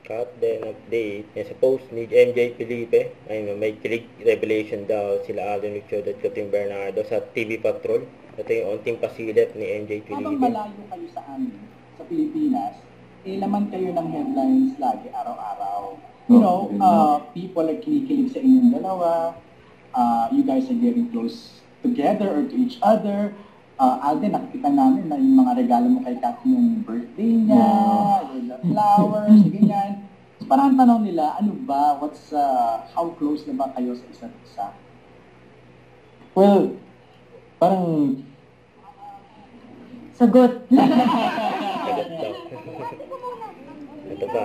Cut then update. Yan sa post ni MJ Felipe. Ayun, may kilig revelation daw sila Alden Richard at Catherine Bernardo sa TV Patrol. Ito yung unting pasilip ni MJ Felipe. Habang malayo kayo sa amin, sa Pilipinas, laman kayo ng headlines lagi, araw-araw. You know, people are kinikilig sa inyong dalawa. You guys are getting close together or to each other. Alden, nakikita namin na yung mga regalo mo kay Kat yung birthday niya, with the flowers, ganyan. So, parang tanong nila, ano ba, how close na ba kayo sa isa't isa? Well, parang Sagot. Sagot daw. Ito ba?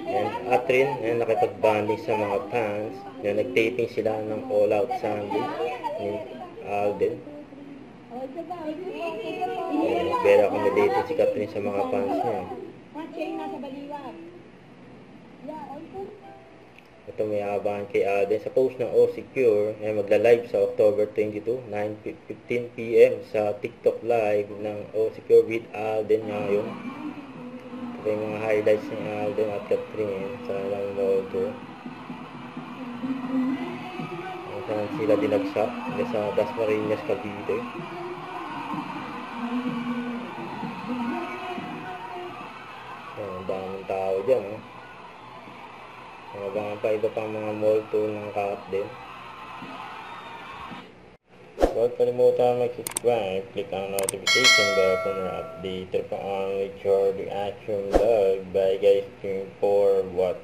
Yan, Atrin, yan, nakipag-banding sa mga fans. Yan, nag-taping sila ng All Out Sunday ni Alden. Yan, very accommodated si Catherine sa mga fans niya. Ito may abangan kay Alden sa post ng O Secure. Yan, magla-live sa October 22, 9:15 PM sa TikTok Live ng O Secure with Alden ngayon. Ito yung mga highlights ni Alden at Catherine sa lang modo. Saan sila dinagsak sa Dasmariñas, Cavite. Ang daming tao dyan, oh. Abangan pa iba pang mga mall tour ng Kat din. Huwag kalimutan mag-subscribe, click ang notification bell for more update. Ito pa ang with your reaction vlog. Bye guys, for what